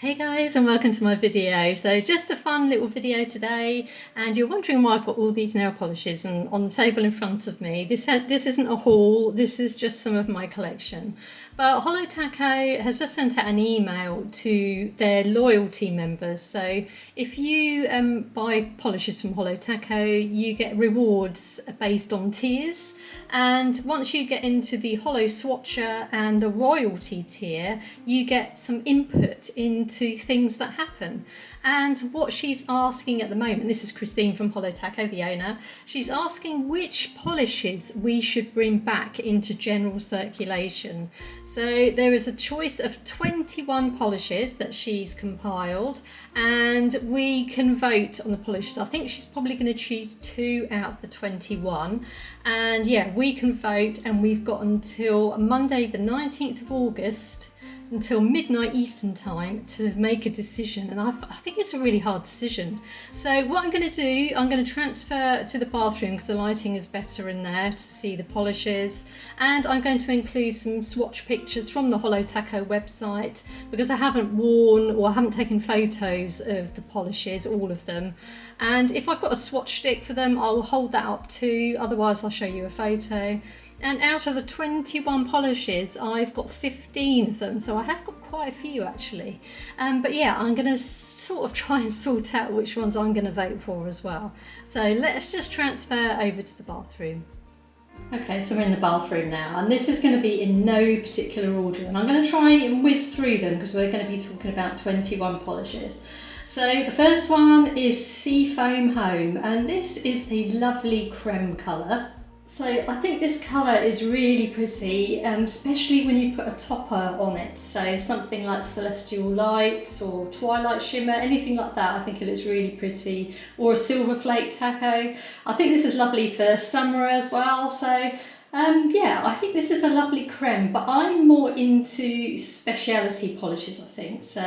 Hey guys, and welcome to my video. So just a fun little video today, and you're wondering why I've got all these nail polishes and on the table in front of me. This isn't a haul, this is just some of my collection. But Holo Taco has just sent out an email to their loyalty members. So if you buy polishes from Holo Taco, you get rewards based on tiers. And once you get into the Holo Swatcher and the royalty tier, you get some input into things that happen. And what she's asking at the moment, this is Christine from Holo Taco, the owner, she's asking which polishes we should bring back into general circulation. So there is a choice of 21 polishes that she's compiled, and we can vote on the polishes. I think she's probably going to choose 2 out of the 21. And yeah, we can vote, and we've got until Monday the 19th of August until midnight Eastern time to make a decision, and I think it's a really hard decision. So what I'm going to do, I'm going to transfer to the bathroom because the lighting is better in there to see the polishes, and I'm going to include some swatch pictures from the Holo Taco website because I haven't worn or I haven't taken photos of the polishes, all of them. And if I've got a swatch stick for them, I'll hold that up too, otherwise I'll show you a photo. And out of the 21 polishes, I've got 15 of them, so I have got quite a few actually. But yeah, I'm going to sort of try and sort out which ones I'm going to vote for as well. So let's just transfer over to the bathroom. Okay, so we're in the bathroom now, and this is going to be in no particular order, and I'm going to try and whiz through them because we're going to be talking about 21 polishes. So the first one is Seafoam Home, and this is a lovely creme colour. So I think this colour is really pretty, especially when you put a topper on it. So something like Celestial Lights or Twilight Shimmer, anything like that, I think it looks really pretty. Or a Silver Flake Taco. I think this is lovely for summer as well. So yeah, I think this is a lovely creme, but I'm more into speciality polishes, I think. So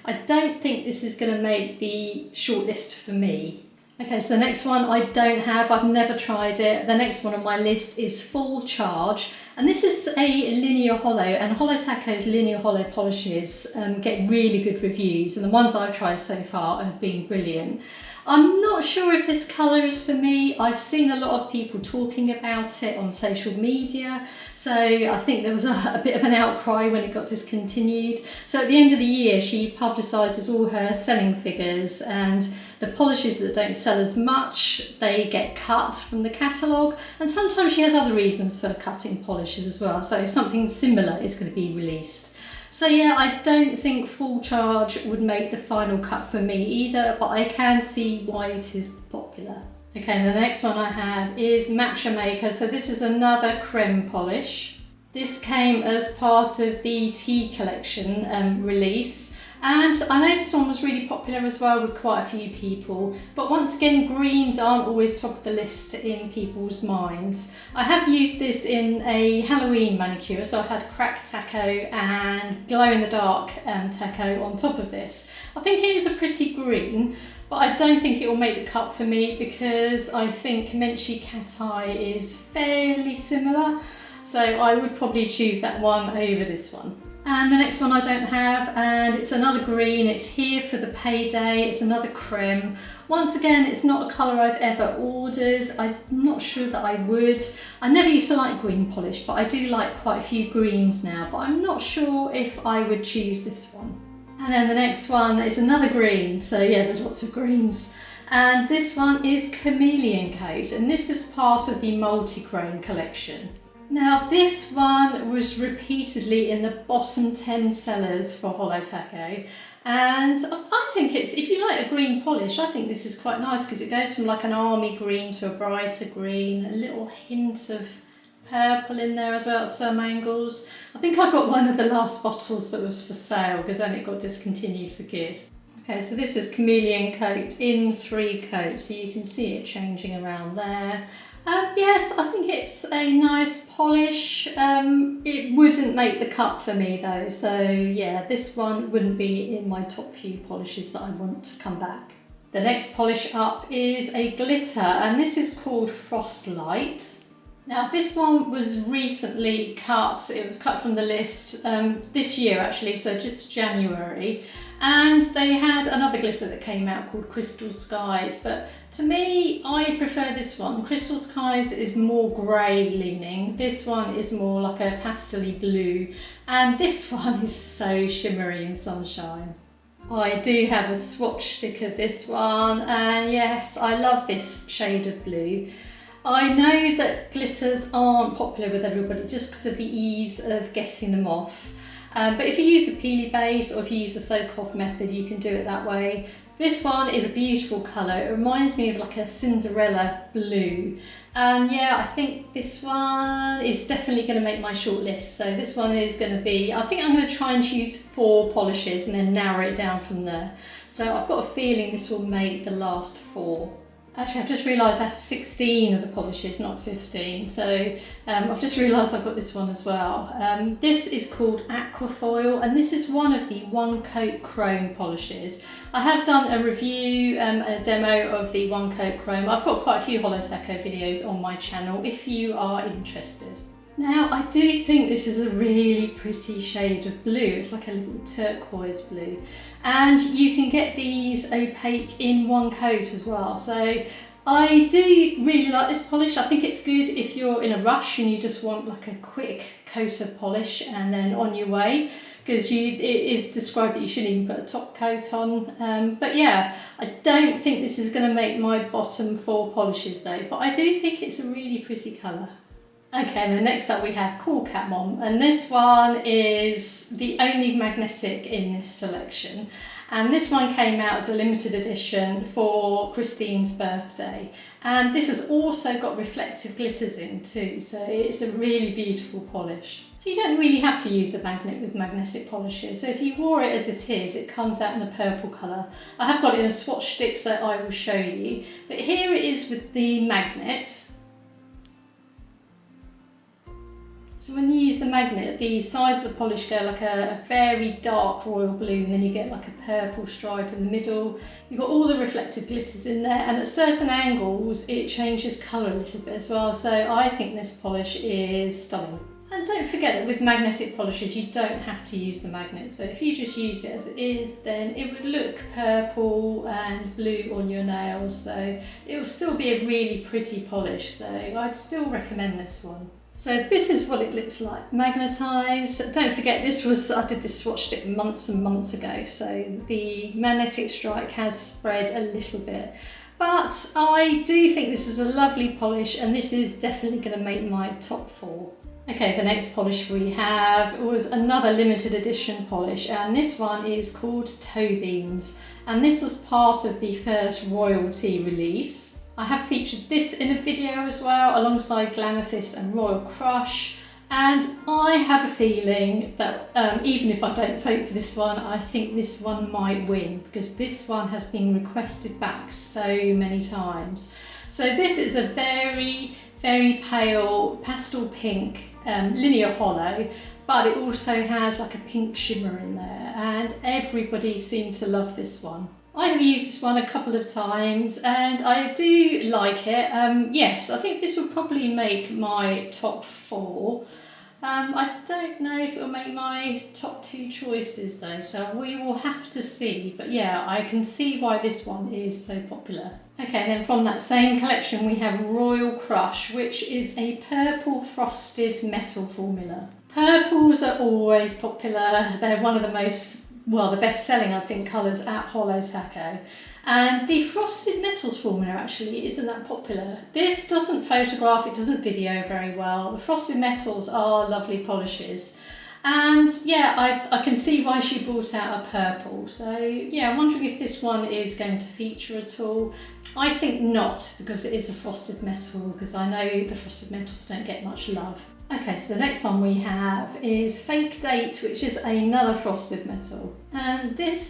I don't think this is going to make the shortlist for me. Okay, so the next one I don't have, I've never tried it. The next one on my list is Full Charge, and this is a linear holo, and Holo Taco's linear holo polishes get really good reviews, and the ones I've tried so far have been brilliant. I'm not sure if this colour is for me. I've seen a lot of people talking about it on social media, so I think there was a bit of an outcry when it got discontinued. So at the end of the year she publicises all her selling figures, and the polishes that don't sell as much, they get cut from the catalogue, and sometimes she has other reasons for cutting polishes as well, so something similar is going to be released. So yeah, I don't think Full Charge would make the final cut for me either, but I can see why it is popular. Okay, and the next one I have is Matcha Maker. So this is another creme polish. This came as part of the tea collection release. And I know this one was really popular as well with quite a few people, but once again, greens aren't always top of the list in people's minds. I have used this in a Halloween manicure, so I had Crack Taco and Glow in the Dark Taco on top of this. I think it is a pretty green, but I don't think it will make the cut for me because I think Menchie Cat Eye is fairly similar, so I would probably choose that one over this one. And the next one I don't have, and it's another green. It's Here for the Payday. It's another creme. Once again, it's not a colour I've ever ordered. I'm not sure that I would. I never used to like green polish, but I do like quite a few greens now, but I'm not sure if I would choose this one. And then the next one is another green. So yeah, there's lots of greens. And this one is Chameleon Coat, and this is part of the multi-chrome collection. Now this one was repeatedly in the bottom 10 sellers for Holo Taco, and I think it's, if you like a green polish, I think this is quite nice because it goes from like an army green to a brighter green, a little hint of purple in there as well at some angles. I think I got one of the last bottles that was for sale because then it got discontinued for good. Okay, so this is Chameleon Coat in 3 coats, so you can see it changing around there. Yes, I think it's a nice polish. It wouldn't make the cut for me though, so yeah, this one wouldn't be in my top few polishes that I want to come back. The next polish up is a glitter, and this is called Frostlight. Now this one was recently cut, it was cut from the list this year actually, so just January, and they had another glitter that came out called Crystal Skies, but to me I prefer this one. Crystal Skies is more grey leaning, this one is more like a pastel-y blue, and this one is so shimmery in sunshine. I do have a swatch stick of this one, and yes, I love this shade of blue. I know that glitters aren't popular with everybody just because of the ease of getting them off. But if you use the peely base or if you use the soak off method, you can do it that way. This one is a beautiful colour. It reminds me of like a Cinderella blue. And yeah, I think this one is definitely going to make my short list. So this one is going to be, I think I'm going to try and choose 4 polishes and then narrow it down from there. So I've got a feeling this will make the last 4. Actually, I've just realised I have 16 of the polishes, not 15. So I've just realised I've got this one as well. This is called Aquafoil, and this is one of the One Coat Chrome polishes. I have done a review and a demo of the One Coat Chrome. I've got quite a few Holo Taco videos on my channel if you are interested. Now, I do think this is a really pretty shade of blue. It's like a little turquoise blue. And you can get these opaque in one coat as well. So I do really like this polish. I think it's good if you're in a rush and you just want like a quick coat of polish and then on your way. Because it is described that you shouldn't even put a top coat on. But yeah, I don't think this is going to make my bottom 4 polishes though. But I do think it's a really pretty colour. Okay, and then next up we have Cool Cat Mom, and this one is the only magnetic in this selection. And this one came out as a limited edition for Christine's birthday. And this has also got reflective glitters in too, so it's a really beautiful polish. So you don't really have to use a magnet with magnetic polishes. So if you wore it as it is, it comes out in a purple colour. I have got it in a swatch stick, so I will show you. But here it is with the magnet. So when you use the magnet, the sides of the polish go like a very dark royal blue, and then you get like a purple stripe in the middle. You've got all the reflective glitters in there, and at certain angles it changes colour a little bit as well. So I think this polish is stunning. And don't forget that with magnetic polishes you don't have to use the magnet. So if you just use it as it is, then it would look purple and blue on your nails. So it will still be a really pretty polish. So I'd still recommend this one. So this is what it looks like, magnetised. Don't forget I did this swatch stick months and months ago, so the magnetic strike has spread a little bit. But I do think this is a lovely polish, and this is definitely going to make my top 4. Okay, the next polish we have was another limited edition polish, and this one is called Toe Beans, and this was part of the first royalty release. I have featured this in a video as well, alongside Glamethyst and Royal Crush, and I have a feeling that even if I don't vote for this one, I think this one might win, because this one has been requested back so many times. So this is a very, very pale pastel pink linear holo, but it also has like a pink shimmer in there, and everybody seemed to love this one. I have used this one a couple of times and I do like it. Yes, I think this will probably make my top 4. I don't know if it'll make my top 2 choices though, so we will have to see. But yeah, I can see why this one is so popular. Okay, and then from that same collection we have Royal Crush, which is a purple frosted metal formula. Purples are always popular. They're one of the the best-selling, I think, colours at Holo Taco. And the frosted metals formula actually isn't that popular. This doesn't photograph, it doesn't video very well. The frosted metals are lovely polishes. And yeah, I can see why she brought out a purple. So yeah, I'm wondering if this one is going to feature at all. I think not, because it is a frosted metal, because I know the frosted metals don't get much love. Okay, so the next one we have is Fake Date, which is another frosted metal. And it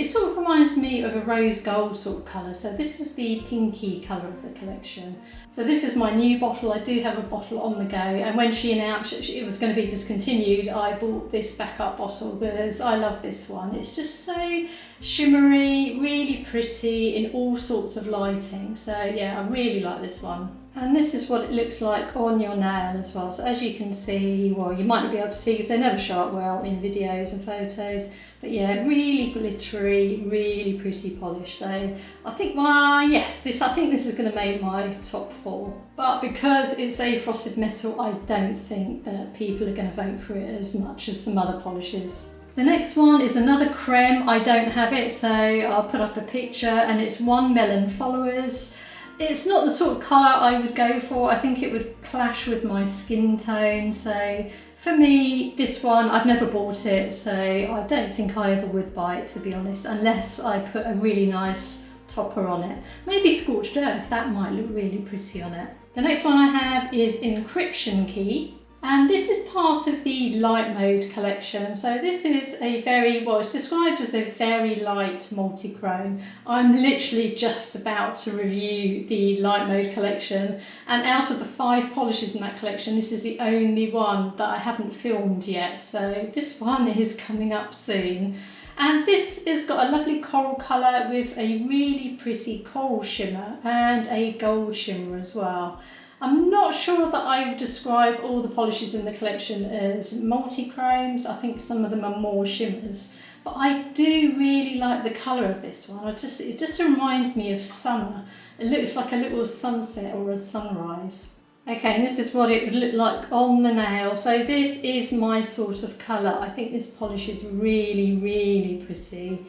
sort of reminds me of a rose gold sort of colour. So this was the pinky colour of the collection. So this is my new bottle. I do have a bottle on the go. And when she announced it was going to be discontinued, I bought this backup bottle because I love this one. It's just so shimmery, really pretty in all sorts of lighting. So yeah, I really like this one. And this is what it looks like on your nail as well. So as you can see, well, you might not be able to see because they never show up well in videos and photos. But yeah, really glittery, really pretty polish. So I think, well, yes, I think this is going to make my top 4. But because it's a frosted metal, I don't think that people are going to vote for it as much as some other polishes. The next one is another creme. I don't have it, so I'll put up a picture, and it's One Melon Followers. It's not the sort of colour I would go for. I think it would clash with my skin tone. So for me, this one, I've never bought it, so I don't think I ever would buy it, to be honest, unless I put a really nice topper on it. Maybe Scorched Earth, that might look really pretty on it. The next one I have is Encryption Key. And this is part of the light mode collection. So this is a very, well, it's described as a very light multi-chrome. I'm literally just about to review the light mode collection. And out of the 5 polishes in that collection, this is the only one that I haven't filmed yet. So this one is coming up soon. And this has got a lovely coral colour with a really pretty coral shimmer and a gold shimmer as well. I'm not sure that I would describe all the polishes in the collection as multi-chromes. I think some of them are more shimmers. But I do really like the colour of this one. It just reminds me of summer. It looks like a little sunset or a sunrise. Okay, and this is what it would look like on the nail. So this is my sort of colour. I think this polish is really, really pretty.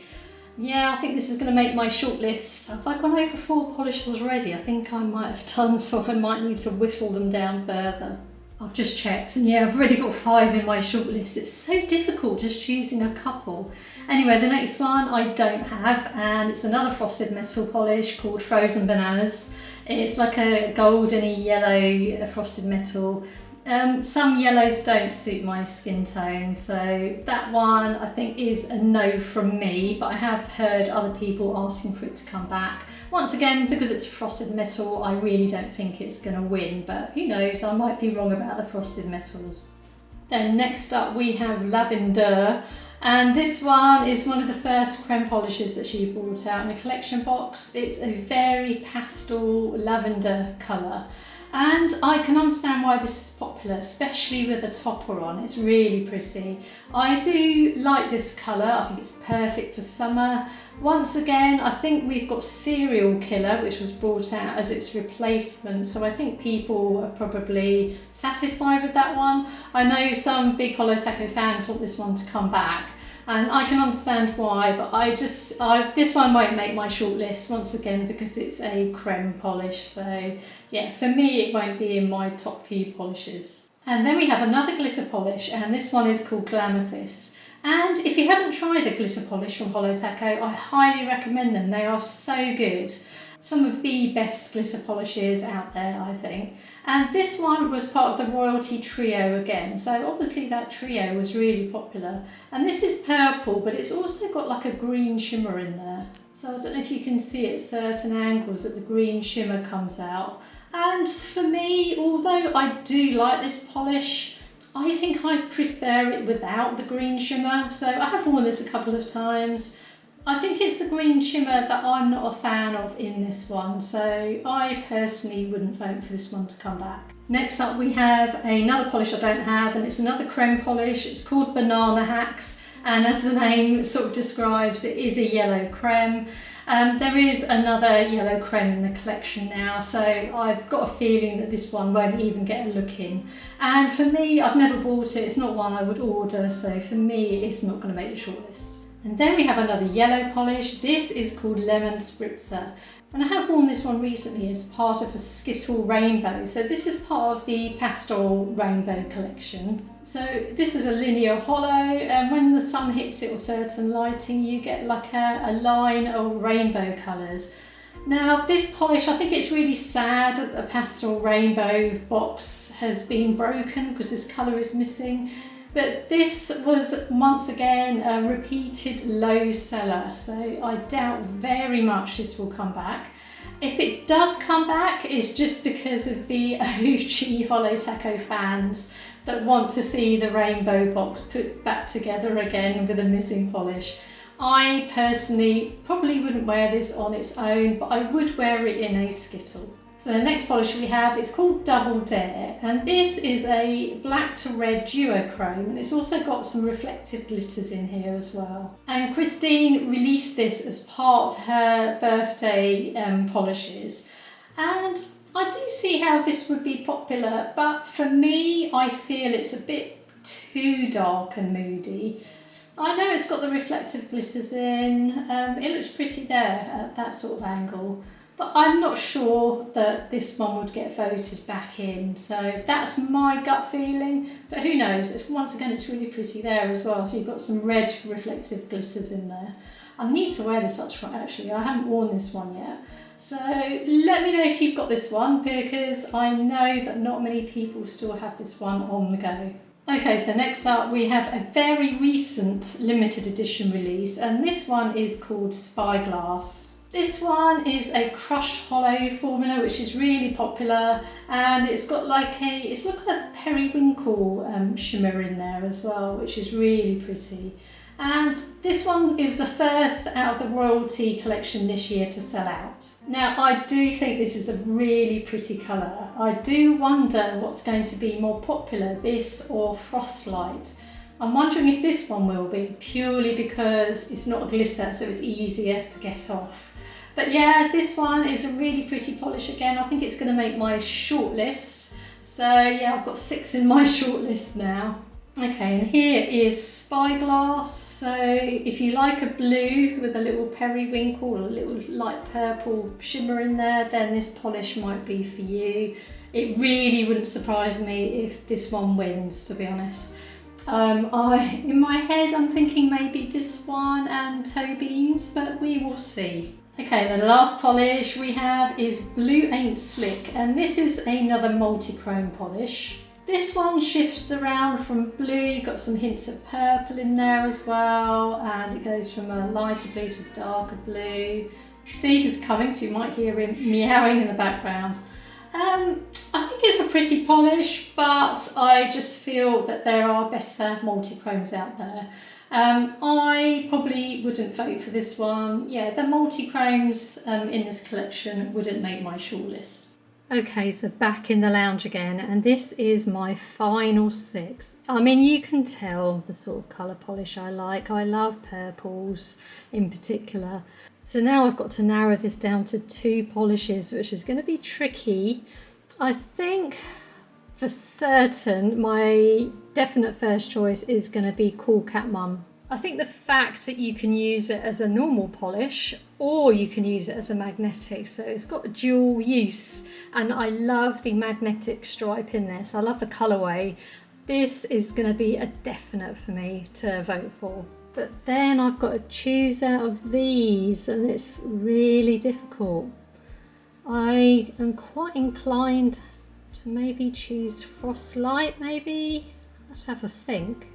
Yeah, I think this is going to make my shortlist. Have I gone over 4 polishes already? I think I might have done, so I might need to whittle them down further. I've just checked, and yeah, I've already got 5 in my shortlist. It's so difficult just choosing a couple. Anyway, the next one I don't have, and it's another frosted metal polish called Frozen Bananas. It's like a goldeny yellow frosted metal. Some yellows don't suit my skin tone, so that one I think is a no from me, but I have heard other people asking for it to come back. Once again, because it's frosted metal, I really don't think it's going to win, but who knows, I might be wrong about the frosted metals. Then next up we have Lavender, and this one is one of the first creme polishes that she brought out in a collection box. It's a very pastel lavender colour. And I can understand why this is popular, especially with a topper on. It's really pretty. I do like this colour. I think it's perfect for summer. Once again, I think we've got Serial Killer, which was brought out as its replacement. So I think people are probably satisfied with that one. I know some big Holo Taco fans want this one to come back. And I can understand why, but this one won't make my shortlist once again because it's a creme polish. So yeah, for me it won't be in my top few polishes. And then we have another glitter polish, and this one is called Glamethyst. And if you haven't tried a glitter polish from Holo Taco, I highly recommend them. They are so good. Some of the best glitter polishes out there, I think. And this one was part of the Royalty Trio again. So obviously that trio was really popular. And this is purple, but it's also got like a green shimmer in there. So I don't know if you can see at certain angles that the green shimmer comes out. And for me, although I do like this polish, I think I prefer it without the green shimmer. So I have worn this a couple of times. I think it's the green shimmer that I'm not a fan of in this one, so I personally wouldn't vote for this one to come back. Next up we have another polish I don't have, and it's another creme polish. It's called Banana Hacks, and as the name sort of describes, it is a yellow creme. There is another yellow creme in the collection now, so I've got a feeling that this one won't even get a look in. And for me, I've never bought it, it's not one I would order, so for me it's not going to make the shortlist. And then we have another yellow polish. This is called Lemon Spritzer. And I have worn this one recently as part of a Skittle Rainbow. So this is part of the Pastel Rainbow collection. So this is a linear hollow, and when the sun hits it or certain lighting, you get like a line of rainbow colours. Now this polish, I think it's really sad that the Pastel Rainbow box has been broken because this colour is missing. But this was once again a repeated low seller, so I doubt very much this will come back. If it does come back, it's just because of the OG Holo Taco fans that want to see the rainbow box put back together again with a missing polish. I personally probably wouldn't wear this on its own, but I would wear it in a Skittle. So the next polish we have is called Double Dare, and this is a black to red duochrome, and it's also got some reflective glitters in here as well. And Christine released this as part of her birthday polishes, and I do see how this would be popular, but for me I feel it's a bit too dark and moody. I know it's got the reflective glitters in, it looks pretty there at that sort of angle. But I'm not sure that this one would get voted back in, so that's my gut feeling. But who knows? Once again, it's really pretty there as well. So you've got some red reflective glitters in there. I need to wear this actually. I haven't worn this one yet. So let me know if you've got this one, because I know that not many people still have this one on the go. Okay, so next up we have a very recent limited edition release, and this one is called Spyglass. This one is a crushed hollow formula, which is really popular, and it's got like a periwinkle shimmer in there as well, which is really pretty. And this one is the first out of the royalty collection this year to sell out. Now, I do think this is a really pretty colour. I do wonder what's going to be more popular, this or Frostlight. I'm wondering if this one will be, purely because it's not glitter, so it's easier to get off. But yeah, this one is a really pretty polish again. I think it's going to make my shortlist. So yeah, I've got 6 in my shortlist now. Okay, and here is Spyglass. So if you like a blue with a little periwinkle or a little light purple shimmer in there, then this polish might be for you. It really wouldn't surprise me if this one wins, to be honest. In my head, I'm thinking maybe this one and Toe Beans, but we will see. Okay, the last polish we have is Blue Ain't Slick, and this is another multi-chrome polish. This one shifts around from blue, you've got some hints of purple in there as well, and it goes from a lighter blue to a darker blue. Steve is coming, so you might hear him meowing in the background. I think it's a pretty polish, but I just feel that there are better multi-chromes out there. I probably wouldn't vote for this one. Yeah, the multi-chromes in this collection wouldn't make my shortlist. Okay, so back in the lounge again, and this is my final 6. I mean, you can tell the sort of colour polish I like. I love purples in particular. So now I've got to narrow this down to 2 polishes, which is going to be tricky. I think for certain my definite first choice is going to be Cool Cat Mum. I think the fact that you can use it as a normal polish or you can use it as a magnetic, so it's got dual use, and I love the magnetic stripe in this. I love the colourway. This is going to be a definite for me to vote for. But then I've got to choose out of these, and it's really difficult. I am quite inclined to maybe choose Frostlight, maybe? Let's have a think.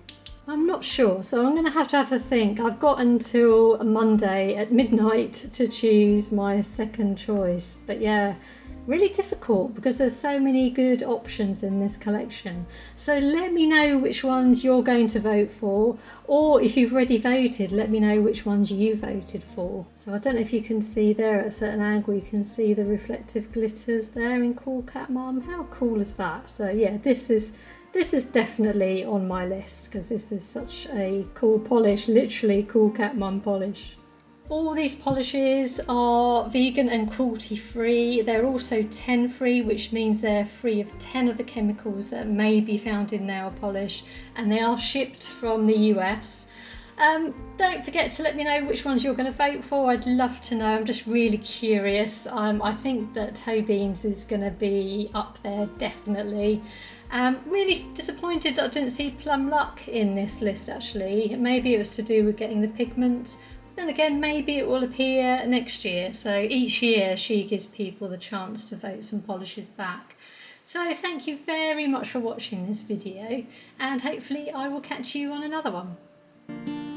I'm not sure, so I'm going to have a think. I've got until Monday at midnight to choose my second choice. But yeah, really difficult because there's so many good options in this collection. So let me know which ones you're going to vote for, or if you've already voted, let me know which ones you voted for. So I don't know if you can see there at a certain angle, you can see the reflective glitters there in Cool Cat Mum. How cool is that? So yeah, this is definitely on my list because this is such a cool polish, literally Cool Cat Mum polish. All these polishes are vegan and cruelty free. They're also 10 free, which means they're free of 10 of the chemicals that may be found in nail polish, and they are shipped from the US. Don't forget to let me know which ones you're going to vote for. I'd love to know. I'm just really curious. I think that Toe Beans is going to be up there, definitely. Really disappointed that I didn't see Plum Luck in this list actually. Maybe it was to do with getting the pigment. Then again, maybe it will appear next year. So each year she gives people the chance to vote some polishes back. So thank you very much for watching this video, and hopefully I will catch you on another one.